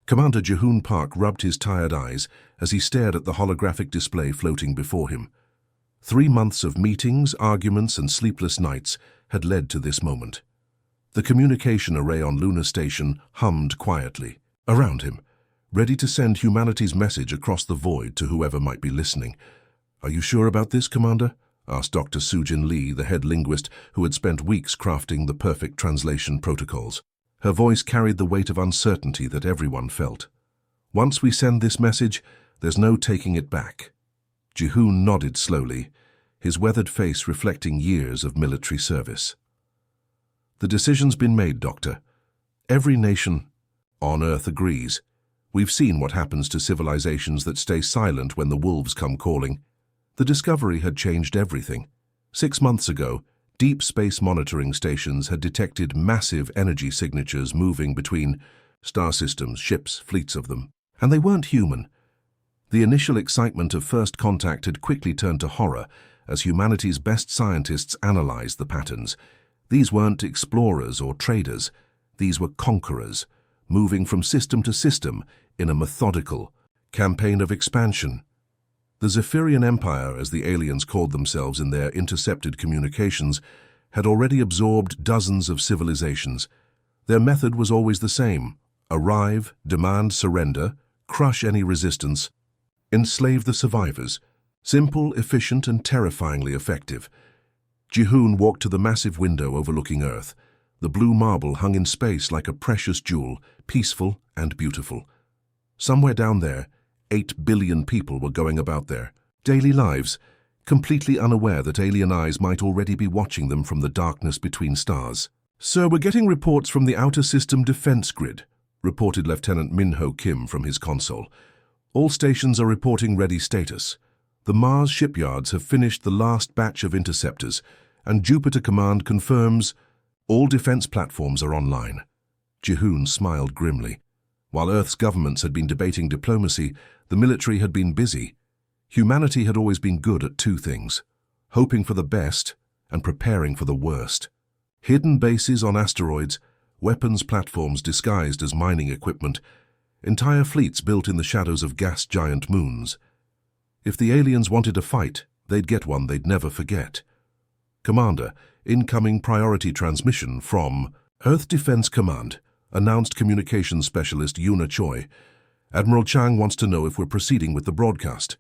Commander Jihoon Park rubbed his tired eyes as he stared at the holographic display floating before him. 3 months of meetings, arguments, and sleepless nights had led to this moment. The communication array on Lunar Station hummed quietly around him, ready to send humanity's message across the void to whoever might be listening. "Are you sure about this, Commander?" asked Dr. Sujin Lee, the head linguist who had spent weeks crafting the perfect translation protocols. Her voice carried the weight of uncertainty that everyone felt. "Once we send this message, there's no taking it back." Jihoon nodded slowly, his weathered face reflecting years of military service. "The decision's been made, Doctor. Every nation on Earth agrees. We've seen what happens to civilizations that stay silent when the wolves come calling. The discovery had changed everything. 6 months ago, deep space monitoring stations had detected massive energy signatures moving between star systems, ships, fleets of them. And they weren't human. The initial excitement of first contact had quickly turned to horror as humanity's best scientists analyzed the patterns. These weren't explorers or traders. These were conquerors, moving from system to system in a methodical campaign of expansion. The Zephyrian Empire, as the aliens called themselves in their intercepted communications, had already absorbed dozens of civilizations. Their method was always the same: arrive, demand surrender, crush any resistance, enslave the survivors. Simple, efficient, and terrifyingly effective. Jihoon walked to the massive window overlooking Earth. The blue marble hung in space like a precious jewel, peaceful and beautiful. Somewhere down there, 8 billion people were going about their daily lives, completely unaware that alien eyes might already be watching them from the darkness between stars. "Sir, we're getting reports from the Outer System Defense Grid," reported Lieutenant Minho Kim from his console. "All stations are reporting ready status. The Mars shipyards have finished the last batch of interceptors, and Jupiter Command confirms all defense platforms are online." Jihoon smiled grimly. While Earth's governments had been debating diplomacy, the military had been busy. Humanity had always been good at 2 things: hoping for the best and preparing for the worst. Hidden bases on asteroids, weapons platforms disguised as mining equipment, entire fleets built in the shadows of gas giant moons. If the aliens wanted a fight, they'd get one they'd never forget. "Commander, incoming priority transmission from Earth Defense Command," announced communications specialist Yuna Choi. "Admiral Chang wants to know if we're proceeding with the broadcast."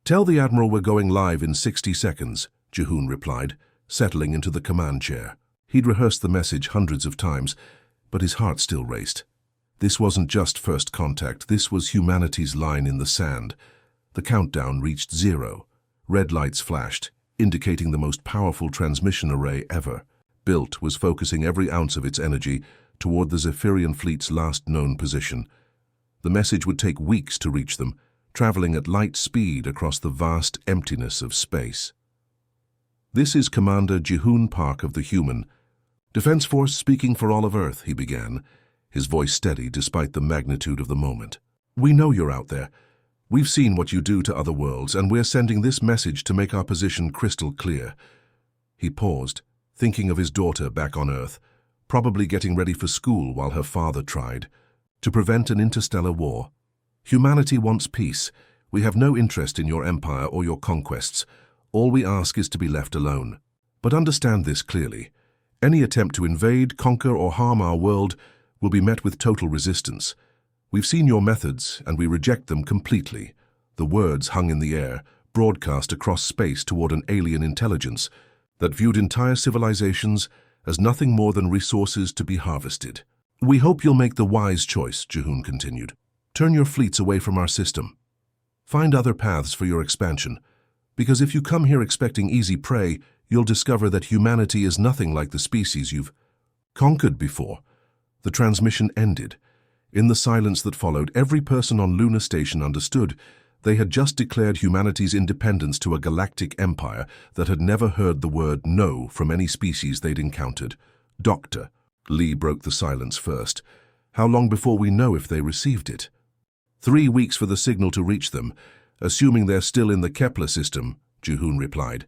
"Tell the Admiral we're going live in 60 seconds, Jihoon replied, settling into the command chair. He'd rehearsed the message hundreds of times, but his heart still raced. This wasn't just first contact, this was humanity's line in the sand. The countdown reached 0. Red lights flashed, indicating the most powerful transmission array ever. Built was focusing every ounce of its energy toward the Zephyrian fleet's last known position. The message would take weeks to reach them, traveling at light speed across the vast emptiness of space. "This is Commander Jihoon Park of the Human Defense Force speaking for all of Earth," he began, his voice steady despite the magnitude of the moment. "We know you're out there. We've seen what you do to other worlds, and we're sending this message to make our position crystal clear." He paused, thinking of his daughter back on Earth, probably getting ready for school while her father tried. "To prevent an interstellar war. Humanity wants peace. We have no interest in your empire or your conquests. All we ask is to be left alone. But understand this clearly. Any attempt to invade, conquer, or harm our world will be met with total resistance. We've seen your methods, and we reject them completely." The words hung in the air, broadcast across space toward an alien intelligence that viewed entire civilizations as nothing more than resources to be harvested. "We hope you'll make the wise choice," Jihoon continued. "Turn your fleets away from our system. Find other paths for your expansion, because if you come here expecting easy prey, you'll discover that humanity is nothing like the species you've conquered before." The transmission ended. In the silence that followed, every person on Lunar Station understood they had just declared humanity's independence to a galactic empire that had never heard the word no from any species they'd encountered. "Doctor," Lee broke the silence first, "how long before we know if they received it?" 3 weeks for the signal to reach them, assuming they're still in the Kepler system," Jihoon replied.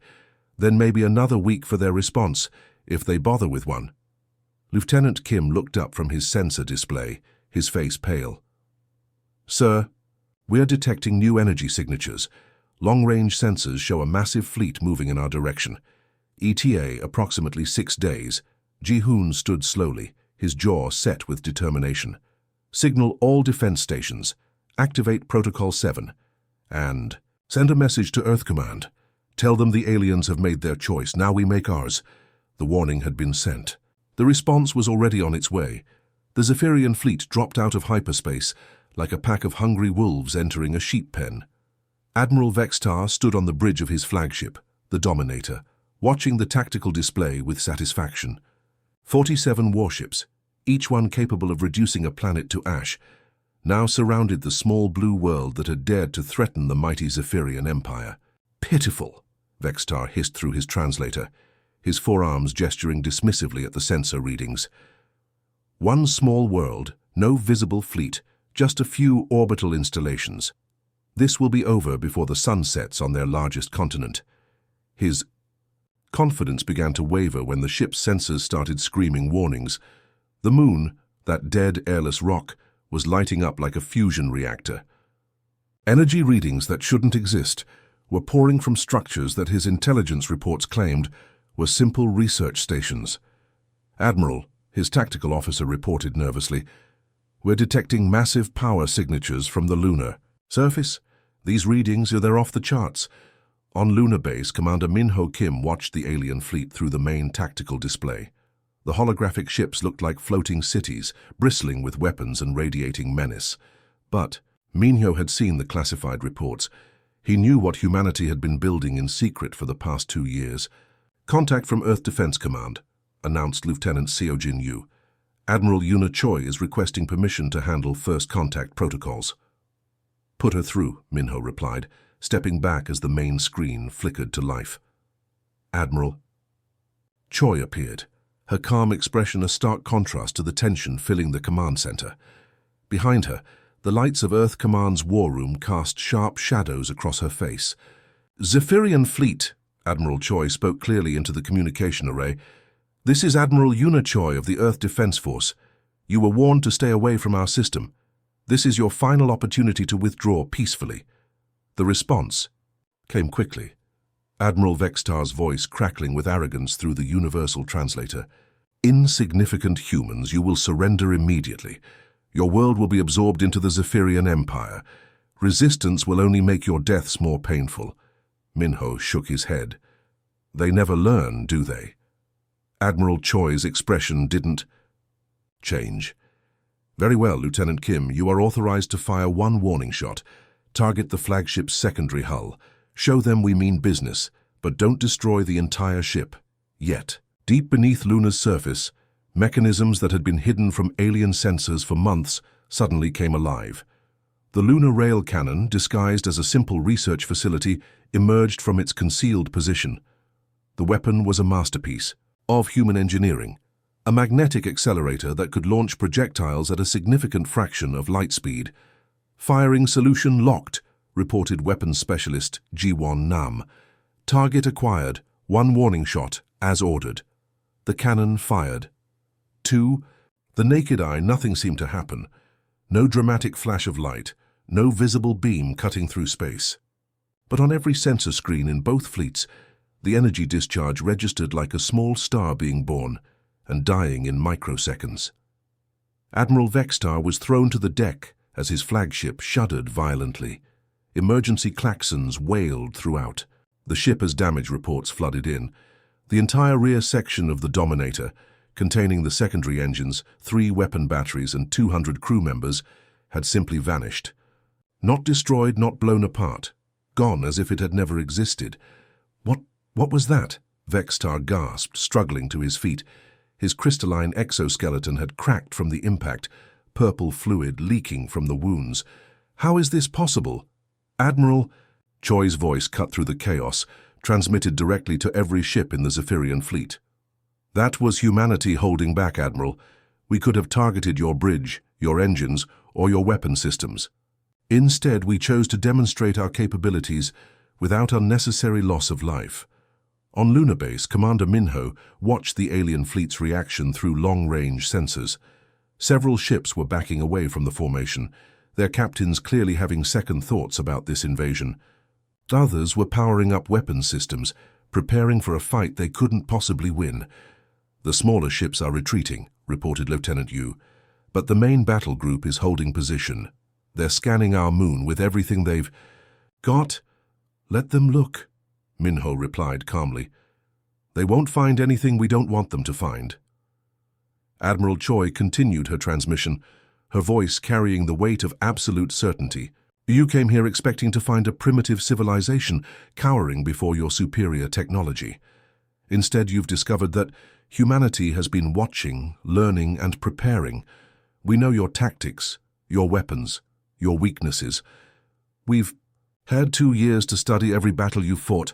"Then maybe another week for their response, if they bother with one." Lieutenant Kim looked up from his sensor display, his face pale. Sir, we are detecting new energy signatures. Long-range sensors show a massive fleet moving in our direction. ETA approximately 6 days. Ji-hoon stood slowly, his jaw set with determination. Signal all defense stations. Activate Protocol 7. And send a message to Earth Command. Tell them the aliens have made their choice. Now we make ours. The warning had been sent. The response was already on its way. The Zephyrian fleet dropped out of hyperspace like a pack of hungry wolves entering a sheep pen. Admiral Vextar stood on the bridge of his flagship, the Dominator, watching the tactical display with satisfaction. 47 warships, each one capable of reducing a planet to ash, now surrounded the small blue world that had dared to threaten the mighty Zephyrian Empire. Pitiful, Vextar hissed through his translator, his forearms gesturing dismissively at the sensor readings. One small world, no visible fleet, just a few orbital installations. This will be over before the sun sets on their largest continent. His confidence began to waver when the ship's sensors started screaming warnings. The moon, that dead, airless rock, was lighting up like a fusion reactor. Energy readings that shouldn't exist were pouring from structures that his intelligence reports claimed were simple research stations. Admiral, his tactical officer reported nervously, we're detecting massive power signatures from the lunar surface. These readings they're off the charts. On lunar base, Commander Min-ho Kim watched the alien fleet through the main tactical display. The holographic ships looked like floating cities, bristling with weapons and radiating menace. But Min-ho had seen the classified reports. He knew what humanity had been building in secret for the past 2 years. Contact from Earth Defense Command, announced Lieutenant Seo Jin-yu. Admiral Yuna Choi is requesting permission to handle first contact protocols. Put her through, Min-ho replied, stepping back as the main screen flickered to life. Admiral. Choi appeared, her calm expression a stark contrast to the tension filling the command center. Behind her, the lights of Earth Command's war room cast sharp shadows across her face. Zephyrian fleet, Admiral Choi spoke clearly into the communication array. This is Admiral Yuna Choi of the Earth Defense Force. You were warned to stay away from our system. This is your final opportunity to withdraw peacefully. The response came quickly. Admiral Vextar's voice crackling with arrogance through the universal translator. Insignificant humans, you will surrender immediately. Your world will be absorbed into the Zephyrian Empire. Resistance will only make your deaths more painful. Min-ho shook his head. They never learn, do they? Admiral Choi's expression didn't change. Very well, Lieutenant Kim, you are authorized to fire 1 warning shot. Target the flagship's secondary hull. Show them we mean business, but don't destroy the entire ship. Yet, deep beneath Luna's surface, mechanisms that had been hidden from alien sensors for months suddenly came alive. The lunar rail cannon, disguised as a simple research facility, emerged from its concealed position. The weapon was a masterpiece of human engineering, a magnetic accelerator that could launch projectiles at a significant fraction of light speed. Firing solution locked, reported weapons specialist Ji-won Nam. Target acquired, 1 warning shot, as ordered. The cannon fired. 2. The naked eye, nothing seemed to happen. No dramatic flash of light, no visible beam cutting through space. But on every sensor screen in both fleets, the energy discharge registered like a small star being born and dying in microseconds. Admiral Vextar was thrown to the deck as his flagship shuddered violently. Emergency klaxons wailed throughout. The ship as damage reports flooded in. The entire rear section of the Dominator, containing the secondary engines, 3 weapon batteries and 200 crew members, had simply vanished. Not destroyed, not blown apart. Gone as if it had never existed. What was that? Vextar gasped, struggling to his feet. His crystalline exoskeleton had cracked from the impact, purple fluid leaking from the wounds. How is this possible? Admiral, Choi's voice cut through the chaos, transmitted directly to every ship in the Zephyrian fleet. That was humanity holding back, Admiral. We could have targeted your bridge, your engines, or your weapon systems. Instead, we chose to demonstrate our capabilities without unnecessary loss of life. On lunar base, Commander Min-ho watched the alien fleet's reaction through long-range sensors. Several ships were backing away from the formation, their captains clearly having second thoughts about this invasion. Others were powering up weapons systems, preparing for a fight they couldn't possibly win. "The smaller ships are retreating," reported Lieutenant Yu, "but the main battle group is holding position. They're scanning our moon with everything they've got." "Let them look," Minho replied calmly. "They won't find anything we don't want them to find." Admiral Choi continued her transmission, her voice carrying the weight of absolute certainty. "You came here expecting to find a primitive civilization cowering before your superior technology. Instead, you've discovered that humanity has been watching, learning, and preparing. We know your tactics, your weapons, your weaknesses. We've had 2 years to study every battle you've fought,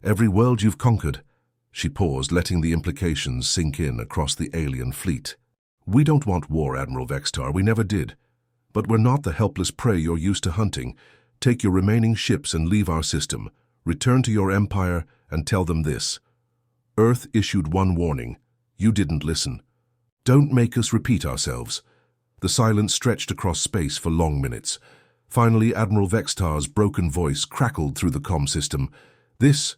every world you've conquered." She paused, letting the implications sink in across the alien fleet. "We don't want war, Admiral Vextar, we never did. But we're not the helpless prey you're used to hunting. Take your remaining ships and leave our system. Return to your empire and tell them this. Earth issued one warning. You didn't listen. Don't make us repeat ourselves." The silence stretched across space for long minutes. Finally, Admiral Vextar's broken voice crackled through the comm system. This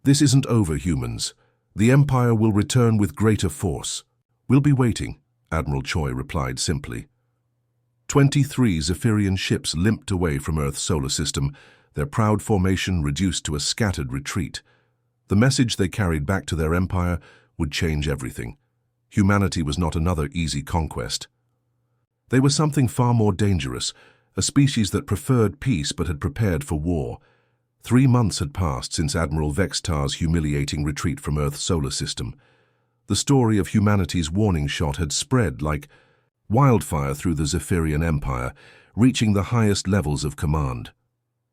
isn't over, humans. The Empire will return with greater force." "We'll be waiting," Admiral Choi replied simply. 23 Zephyrian ships limped away from Earth's solar system, their proud formation reduced to a scattered retreat. The message they carried back to their empire would change everything. Humanity was not another easy conquest. They were something far more dangerous, a species that preferred peace but had prepared for war. 3 months had passed since Admiral Vextar's humiliating retreat from Earth's solar system. The story of humanity's warning shot had spread like wildfire through the Zephyrian Empire, reaching the highest levels of command.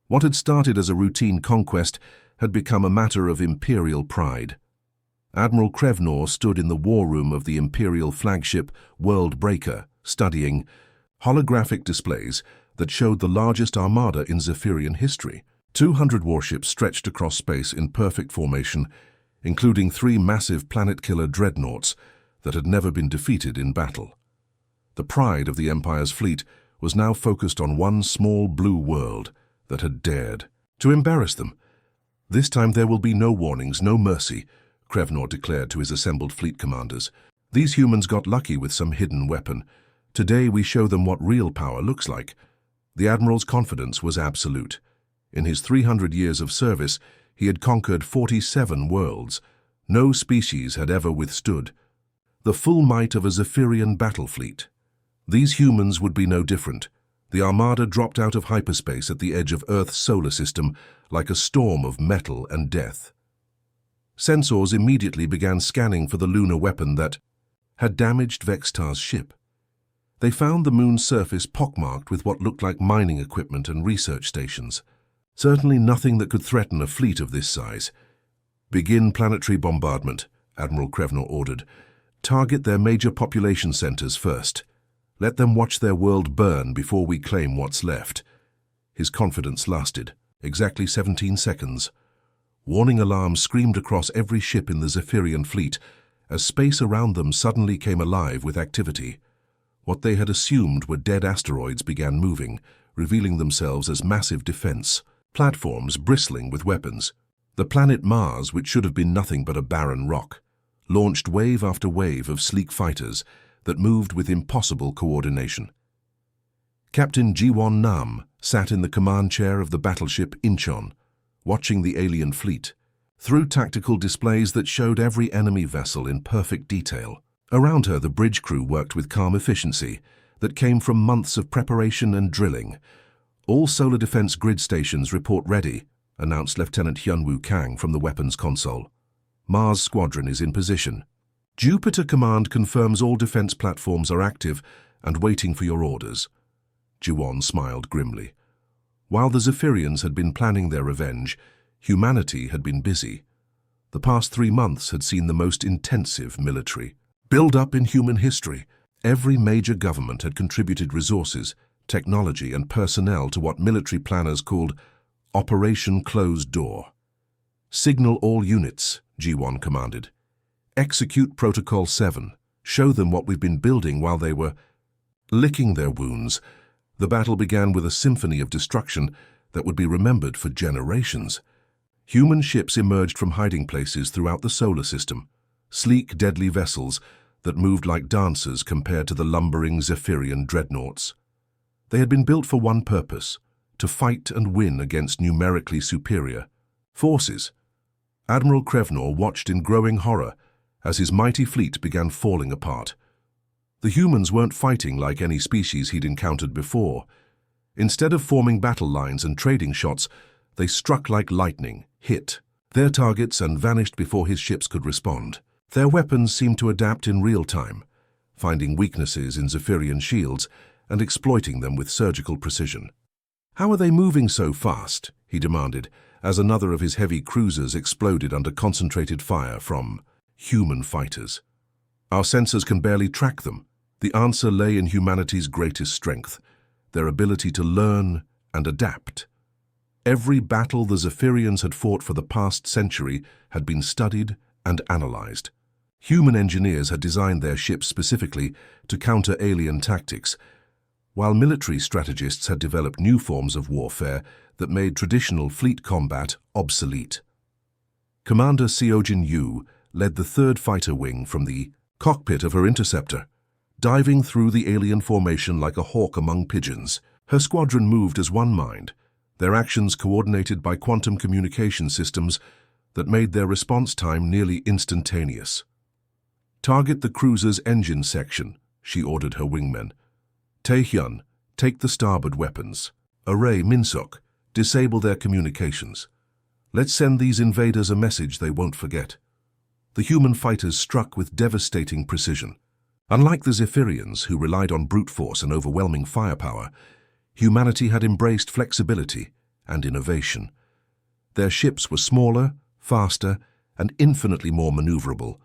What had started as a routine conquest had become a matter of imperial pride. Admiral Krevnor stood in the war room of the imperial flagship World Breaker, studying holographic displays that showed the largest armada in Zephyrian history. 200 warships stretched across space in perfect formation, including 3 massive planet-killer dreadnoughts that had never been defeated in battle. The pride of the Empire's fleet was now focused on one small blue world that had dared to embarrass them. "This time there will be no warnings, no mercy," Krevnor declared to his assembled fleet commanders. "These humans got lucky with some hidden weapon. Today we show them what real power looks like." The Admiral's confidence was absolute. In his 300 years of service, he had conquered 47 worlds. No species had ever withstood the full might of a Zephyrian battle fleet. These humans would be no different. The armada dropped out of hyperspace at the edge of Earth's solar system like a storm of metal and death. Sensors immediately began scanning for the lunar weapon that had damaged Vextar's ship. They found the moon's surface pockmarked with what looked like mining equipment and research stations. Certainly nothing that could threaten a fleet of this size. "Begin planetary bombardment," Admiral Krevnor ordered. "Target their major population centers first. Let them watch their world burn before we claim what's left." His confidence lasted exactly 17 seconds. Warning alarms screamed across every ship in the Zephyrian fleet as space around them suddenly came alive with activity. What they had assumed were dead asteroids began moving, revealing themselves as massive defense platforms bristling with weapons. The planet Mars, which should have been nothing but a barren rock, launched wave after wave of sleek fighters that moved with impossible coordination. Captain Jiwon Nam sat in the command chair of the battleship Incheon, watching the alien fleet through tactical displays that showed every enemy vessel in perfect detail. Around her, the bridge crew worked with calm efficiency that came from months of preparation and drilling. "All solar defense grid stations report ready," announced Lieutenant Hyunwoo Kang from the weapons console. "Mars Squadron is in position. Jupiter Command confirms all defense platforms are active and waiting for your orders." Jiwon smiled grimly. While the Zephyrians had been planning their revenge, humanity had been busy. The past 3 months had seen the most intensive military build-up in human history. Every major government had contributed resources, technology, and personnel to what military planners called Operation Closed Door. "Signal all units," G1 commanded. "Execute Protocol 7. Show them what we've been building while they were licking their wounds." The battle began with a symphony of destruction that would be remembered for generations. Human ships emerged from hiding places throughout the solar system, sleek, deadly vessels that moved like dancers compared to the lumbering Zephyrian dreadnoughts. They had been built for one purpose: to fight and win against numerically superior forces. Admiral Krevnor watched in growing horror as his mighty fleet began falling apart. The humans weren't fighting like any species he'd encountered before. Instead of forming battle lines and trading shots, they struck like lightning, hit their targets and vanished before his ships could respond. Their weapons seemed to adapt in real time, finding weaknesses in Zephyrian shields and exploiting them with surgical precision. "How are they moving so fast?" he demanded, as another of his heavy cruisers exploded under concentrated fire from human fighters. "Our sensors can barely track them." The answer lay in humanity's greatest strength: their ability to learn and adapt. Every battle the Zephyrians had fought for the past century had been studied and analyzed. Human engineers had designed their ships specifically to counter alien tactics, while military strategists had developed new forms of warfare that made traditional fleet combat obsolete. Commander Seojin Yu led the 3rd Fighter Wing from the cockpit of her interceptor, diving through the alien formation like a hawk among pigeons. Her squadron moved as one mind, their actions coordinated by quantum communication systems that made their response time nearly instantaneous. "Target the cruiser's engine section," she ordered her wingmen. "Taehyun, take the starboard weapons. Array, Minsuk, disable their communications. Let's send these invaders a message they won't forget." The human fighters struck with devastating precision. Unlike the Zephyrians, who relied on brute force and overwhelming firepower, humanity had embraced flexibility and innovation. Their ships were smaller, faster, and infinitely more maneuverable.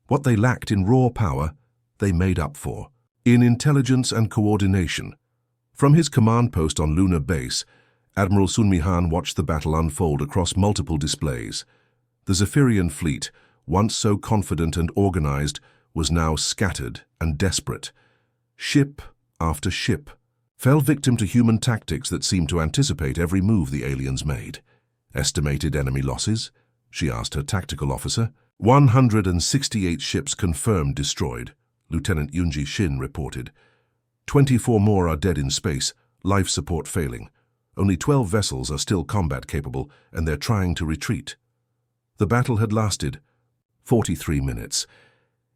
What they lacked in raw power, they made up for in intelligence and coordination. From his command post on Lunar Base, Admiral Sun Mi-han watched the battle unfold across multiple displays. The Zephyrian fleet, once so confident and organized, was now scattered and desperate. Ship after ship fell victim to human tactics that seemed to anticipate every move the aliens made. "Estimated enemy losses?" she asked her tactical officer. 168 ships confirmed destroyed, Lieutenant Yoonji Shin reported. 24 more are dead in space, life support failing. Only 12 vessels are still combat capable, and they're trying to retreat. The battle had lasted 43 minutes.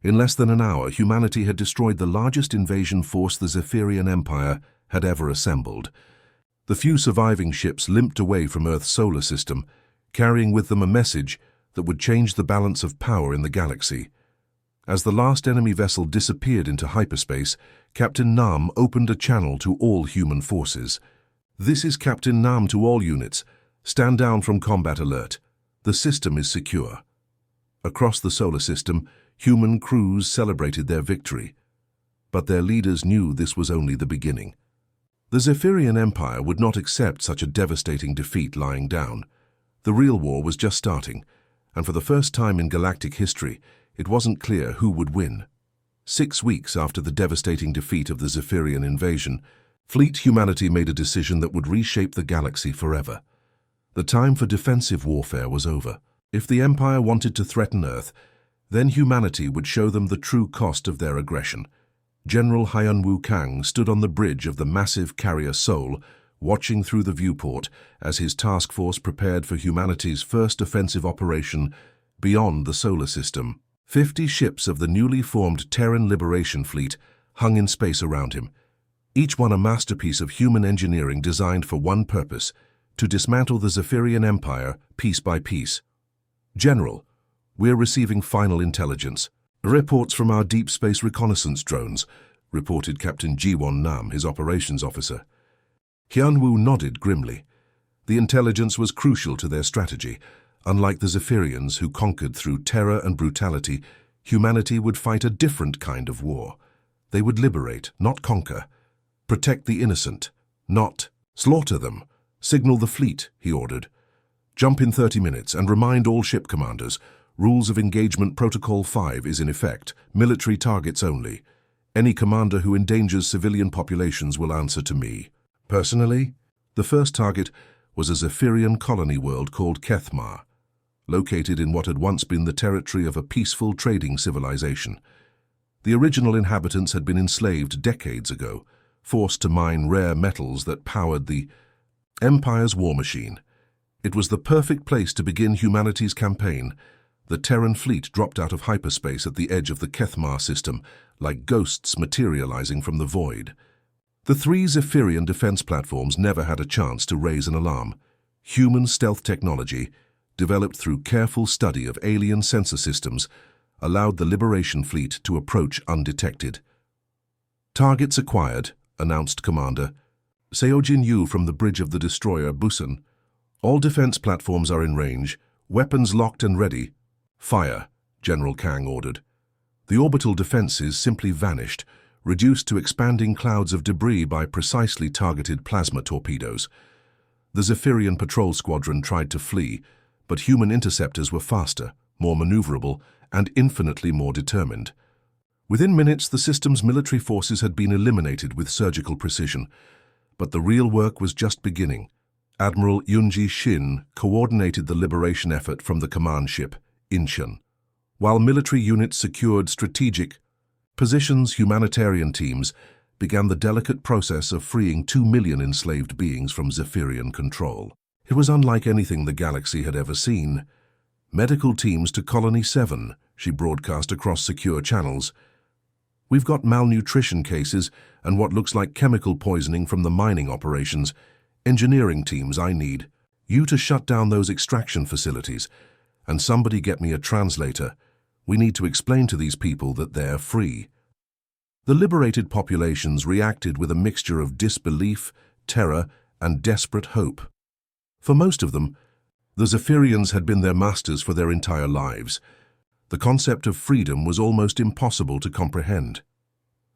In less than an hour, humanity had destroyed the largest invasion force the Zephyrian Empire had ever assembled. The few surviving ships limped away from Earth's solar system, carrying with them a message that would change the balance of power in the galaxy. As the last enemy vessel disappeared into hyperspace, Captain Nam opened a channel to all human forces. "This is Captain Nam to all units. Stand down from combat alert. The system is secure." Across the solar system, human crews celebrated their victory. But their leaders knew this was only the beginning. The Zephyrian Empire would not accept such a devastating defeat lying down. The real war was just starting, and for the first time in galactic history, it wasn't clear who would win. 6 weeks after the devastating defeat of the Zephyrian invasion, Fleet humanity made a decision that would reshape the galaxy forever. The time for defensive warfare was over. If the Empire wanted to threaten Earth, then humanity would show them the true cost of their aggression. General Hyun-woo Kang stood on the bridge of the massive carrier Seoul, watching through the viewport as his task force prepared for humanity's first offensive operation beyond the solar system. 50 ships of the newly formed Terran Liberation Fleet hung in space around him, each one a masterpiece of human engineering designed for one purpose: to dismantle the Zephyrian Empire piece by piece. "General, we're receiving final intelligence. Reports from our deep space reconnaissance drones," reported Captain Ji-won Nam, his operations officer. Hyun-woo nodded grimly. The intelligence was crucial to their strategy. Unlike the Zephyrians, who conquered through terror and brutality, humanity would fight a different kind of war. They would liberate, not conquer. Protect the innocent, not slaughter them. "Signal the fleet," he ordered. "Jump in 30 minutes and remind all ship commanders. Rules of Engagement Protocol 5 is in effect. Military targets only. Any commander who endangers civilian populations will answer to me. Personally, the first target was a Zephyrian colony world called Kethmar, located in what had once been the territory of a peaceful trading civilization. The original inhabitants had been enslaved decades ago, forced to mine rare metals that powered the Empire's war machine. It was the perfect place to begin humanity's campaign. The Terran fleet dropped out of hyperspace at the edge of the Kethmar system, like ghosts materializing from the void. The three Zephyrian defense platforms never had a chance to raise an alarm. Human stealth technology, developed through careful study of alien sensor systems, allowed the Liberation Fleet to approach undetected. Targets acquired, announced Commander Seojin Yu from the bridge of the destroyer Busan. All defense platforms are in range, weapons locked and ready. Fire, General Kang ordered. The orbital defenses simply vanished, reduced to expanding clouds of debris by precisely targeted plasma torpedoes. The Zephyrian patrol squadron tried to flee, but human interceptors were faster, more maneuverable, and infinitely more determined. Within minutes, the system's military forces had been eliminated with surgical precision. But the real work was just beginning. Admiral Yunji Shin coordinated the liberation effort from the command ship, Incheon. While military units secured strategic positions, humanitarian teams began the delicate process of freeing 2 million enslaved beings from Zephyrian control. It was unlike anything the galaxy had ever seen. Medical teams to Colony 7, she broadcast across secure channels. We've got malnutrition cases and what looks like chemical poisoning from the mining operations. Engineering teams, I need you to shut down those extraction facilities. And somebody get me a translator. We need to explain to these people that they're free. The liberated populations reacted with a mixture of disbelief, terror, and desperate hope. For most of them, the Zephyrians had been their masters for their entire lives. The concept of freedom was almost impossible to comprehend.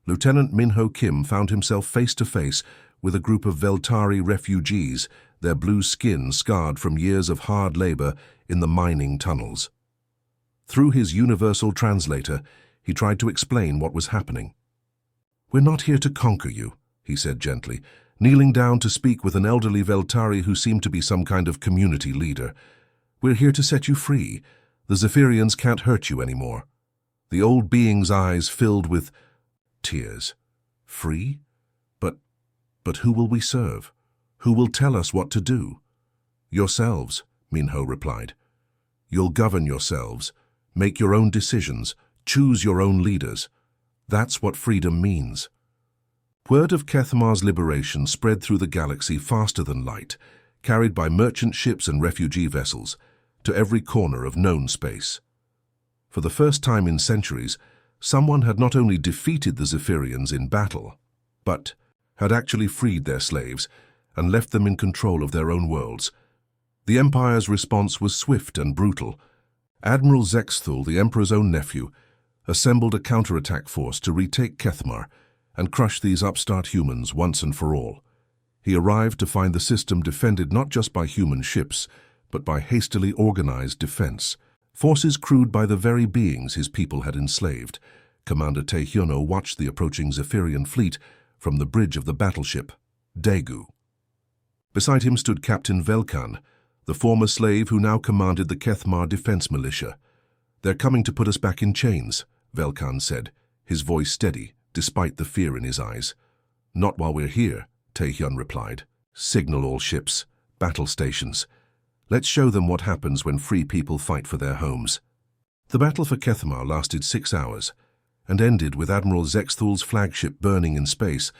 Lieutenant Minho Kim found himself face to face with a group of Veltari refugees, their blue skin scarred from years of hard labor in the mining tunnels. Through his universal translator, he tried to explain what was happening. "We're not here to conquer you," he said gently, kneeling down to speak with an elderly Veltari who seemed to be some kind of community leader. "We're here to set you free. The Zephyrians can't hurt you anymore." The old being's eyes filled with tears. "Free? But who will we serve? Who will tell us what to do?" "Yourselves," Minho replied. "You'll govern yourselves, make your own decisions, choose your own leaders. That's what freedom means." Word of Kethmar's liberation spread through the galaxy faster than light, carried by merchant ships and refugee vessels, to every corner of known space. For the first time in centuries, someone had not only defeated the Zephyrians in battle, but had actually freed their slaves and left them in control of their own worlds. The Empire's response was swift and brutal. Admiral Zexthul, the Emperor's own nephew, assembled a counterattack force to retake Kethmar and crush these upstart humans once and for all. He arrived to find the system defended not just by human ships, but by hastily organized defense. Forces crewed by the very beings his people had enslaved. Commander Taehyono watched the approaching Zephyrian fleet from the bridge of the battleship, Daegu. Beside him stood Captain Velkan, the former slave who now commanded the Kethmar defense militia. "They're coming to put us back in chains," Velkan said, his voice steady, despite the fear in his eyes. "Not while we're here," Taehyun replied. "Signal all ships, battle stations. Let's show them what happens when free people fight for their homes." The battle for Kethmar lasted 6 hours and ended with Admiral Zexthul's flagship burning in space,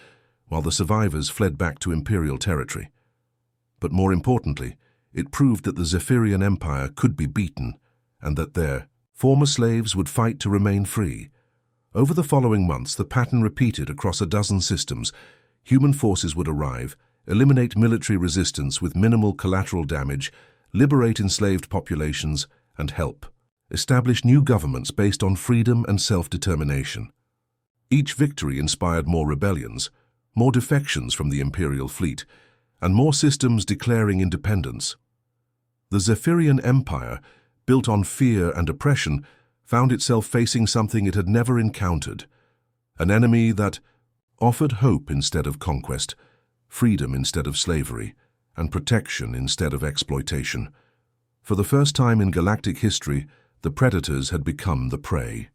while the survivors fled back to Imperial territory. But more importantly, it proved that the Zephyrian Empire could be beaten, and that their former slaves would fight to remain free. Over the following months, the pattern repeated across a dozen systems. Human forces would arrive, eliminate military resistance with minimal collateral damage, liberate enslaved populations, and help establish new governments based on freedom and self-determination. Each victory inspired more rebellions, more defections from the Imperial fleet, and more systems declaring independence. The Zephyrian Empire, built on fear and oppression, found itself facing something it had never encountered: An enemy that offered hope instead of conquest, freedom instead of slavery, and protection instead of exploitation. For the first time in galactic history, the predators had become the prey.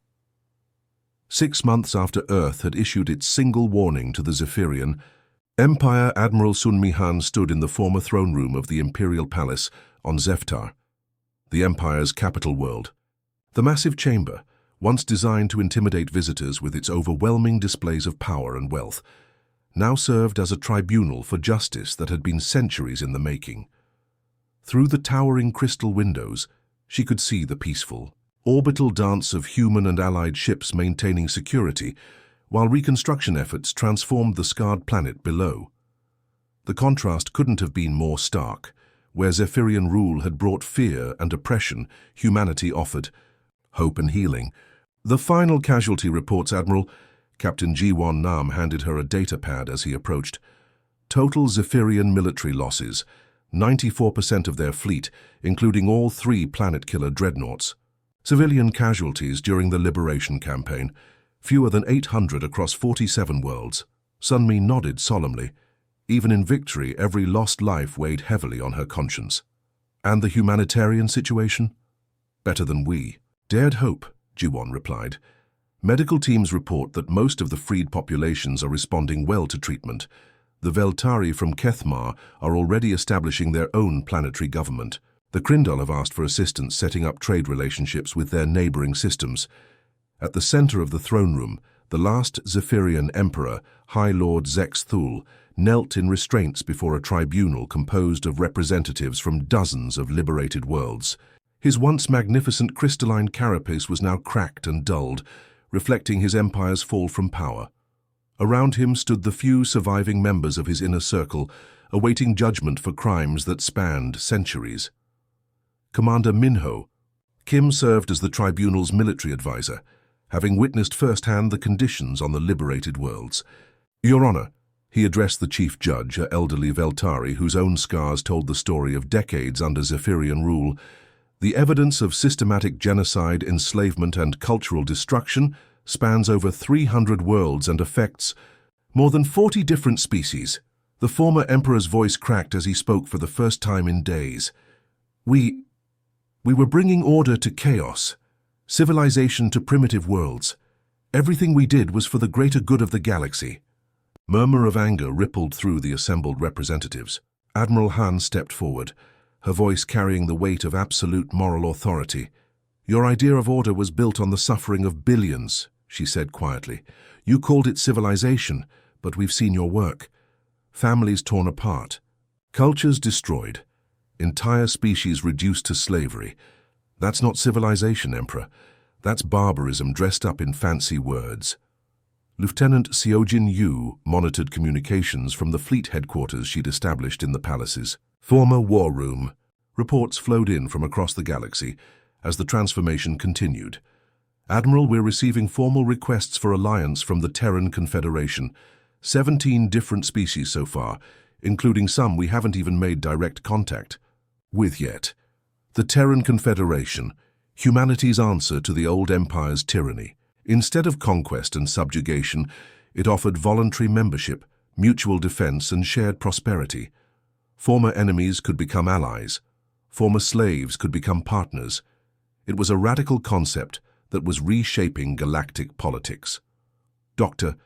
6 months after Earth had issued its single warning to the Zephyrian, Empire Admiral Sun Mihan stood in the former throne room of the Imperial Palace on Zeftar, the Empire's capital world. The massive chamber, once designed to intimidate visitors with its overwhelming displays of power and wealth, now served as a tribunal for justice that had been centuries in the making. Through the towering crystal windows, she could see the peaceful, orbital dance of human and allied ships maintaining security, while reconstruction efforts transformed the scarred planet below. The contrast couldn't have been more stark. Where Zephyrian rule had brought fear and oppression, humanity offered hope and healing. "The final casualty reports, Admiral." Captain Ji-Won Nam handed her a data pad as he approached. "Total Zephyrian military losses, 94% of their fleet, including all 3 planet-killer dreadnoughts. Civilian casualties during the Liberation Campaign, fewer than 800 across 47 worlds." Sunmi nodded solemnly. Even in victory, every lost life weighed heavily on her conscience. "And the humanitarian situation?" "Better than we dared hope," Ji-Won replied. "Medical teams report that most of the freed populations are responding well to treatment. The Veltari from Kethmar are already establishing their own planetary government. The Krindal have asked for assistance setting up trade relationships with their neighboring systems." At the center of the throne room, the last Zephyrian Emperor, High Lord Zex Thul, knelt in restraints before a tribunal composed of representatives from dozens of liberated worlds. His once magnificent crystalline carapace was now cracked and dulled, reflecting his empire's fall from power. Around him stood the few surviving members of his inner circle, awaiting judgment for crimes that spanned centuries. Commander Minho, Kim served as the tribunal's military advisor, having witnessed firsthand the conditions on the liberated worlds. "Your Honor," he addressed the chief judge, an elderly Veltari whose own scars told the story of decades under Zephyrian rule, "the evidence of systematic genocide, enslavement, and cultural destruction spans over 300 worlds and affects more than 40 different species." The former emperor's voice cracked as he spoke for the first time in days. We were bringing order to chaos, civilization to primitive worlds. Everything we did was for the greater good of the galaxy." Murmur of anger rippled through the assembled representatives. Admiral Han stepped forward, her voice carrying the weight of absolute moral authority. "Your idea of order was built on the suffering of billions," she said quietly. "You called it civilization, but we've seen your work. Families torn apart, cultures destroyed, entire species reduced to slavery. That's not civilization, Emperor. That's barbarism dressed up in fancy words." Lieutenant Seojin Yu monitored communications from the fleet headquarters she'd established in the palace's former war room. Reports flowed in from across the galaxy as the transformation continued. "Admiral, we're receiving formal requests for alliance from the Terran Confederation. 17 different species so far, including some we haven't even made direct contact with yet. The Terran Confederation, humanity's answer to the old empire's tyranny. Instead of conquest and subjugation, it offered voluntary membership, mutual defense, and shared prosperity. Former enemies could become allies. Former slaves could become partners. It was a radical concept that was reshaping galactic politics." Dr.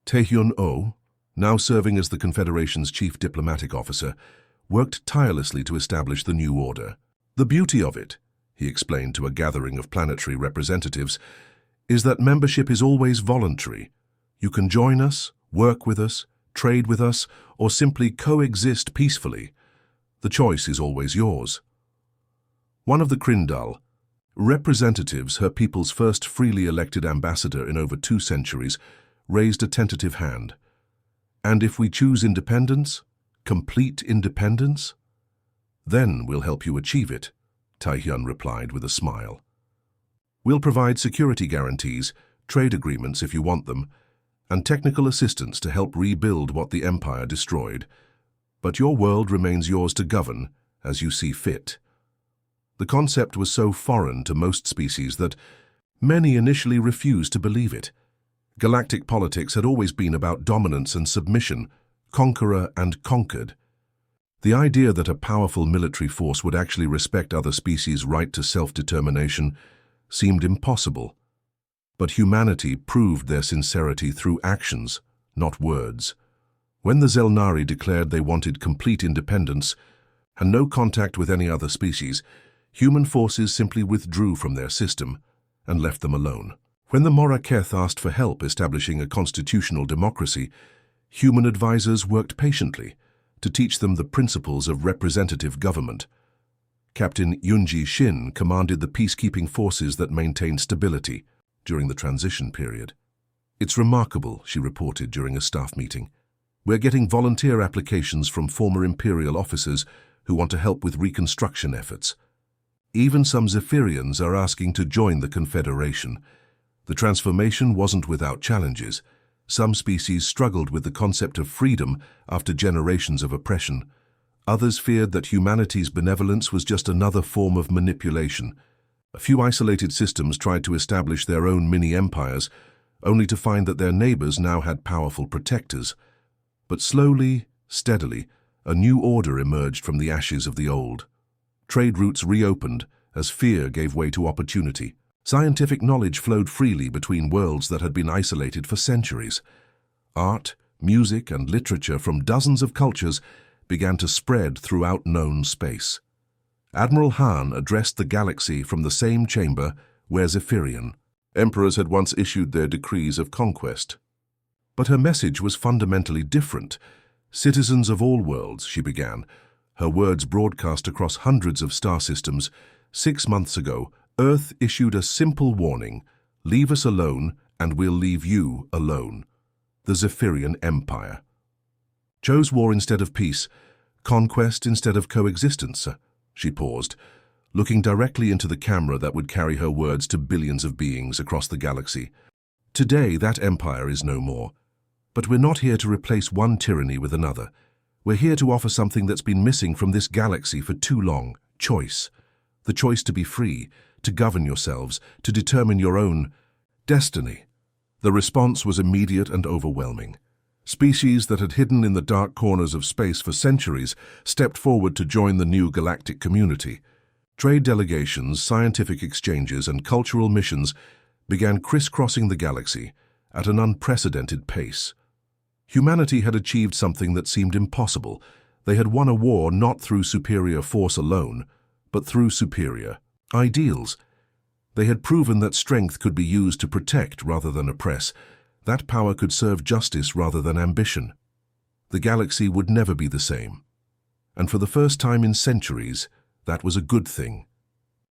Taehyun Oh, now serving as the Confederation's chief diplomatic officer, worked tirelessly to establish the new order. "The beauty of it," he explained to a gathering of planetary representatives, "is that membership is always voluntary. You can join us, work with us, trade with us, or simply coexist peacefully. The choice is always yours." One of the Krindal, representatives, her people's first freely elected ambassador in over 2 centuries, raised a tentative hand. "And if we choose independence, complete independence? Then we'll help you achieve it," Taehyun replied with a smile. "We'll provide security guarantees, trade agreements if you want them, and technical assistance to help rebuild what the Empire destroyed. But your world remains yours to govern as you see fit." The concept was so foreign to most species that many initially refused to believe it. Galactic politics had always been about dominance and submission, conqueror and conquered. The idea that a powerful military force would actually respect other species' right to self-determination seemed impossible. But humanity proved their sincerity through actions, not words. When the Zelnari declared they wanted complete independence and no contact with any other species, human forces simply withdrew from their system and left them alone. When the Moraketh asked for help establishing a constitutional democracy, human advisors worked patiently to teach them the principles of representative government. Captain Yunji Shin commanded the peacekeeping forces that maintained stability during the transition period. "It's remarkable," she reported during a staff meeting. "We're getting volunteer applications from former Imperial officers who want to help with reconstruction efforts. Even some Zephyrians are asking to join the Confederation." The transformation wasn't without challenges. Some species struggled with the concept of freedom after generations of oppression. Others feared that humanity's benevolence was just another form of manipulation. A few isolated systems tried to establish their own mini-empires, only to find that their neighbors now had powerful protectors. But slowly, steadily, a new order emerged from the ashes of the old. Trade routes reopened as fear gave way to opportunity. Scientific knowledge flowed freely between worlds that had been isolated for centuries. Art, music, and literature from dozens of cultures began to spread throughout known space. Admiral Han addressed the galaxy from the same chamber where Zephyrian emperors had once issued their decrees of conquest. But her message was fundamentally different. "Citizens of all worlds," she began, her words broadcast across hundreds of star systems. 6 months ago, Earth issued a simple warning: leave us alone and we'll leave you alone. The Zephyrian Empire chose war instead of peace, conquest instead of coexistence. She paused, looking directly into the camera that would carry her words to billions of beings across the galaxy. Today, that empire is no more. But we're not here to replace one tyranny with another. We're here to offer something that's been missing from this galaxy for too long: choice. The choice to be free, to govern yourselves, to determine your own destiny. The response was immediate and overwhelming. Species that had hidden in the dark corners of space for centuries stepped forward to join the new galactic community. Trade delegations, scientific exchanges, and cultural missions began crisscrossing the galaxy at an unprecedented pace. Humanity had achieved something that seemed impossible. They had won a war not through superior force alone, but through superior ideals. They had proven that strength could be used to protect rather than oppress. That power could serve justice rather than ambition. The galaxy would never be the same. And for the first time in centuries, that was a good thing.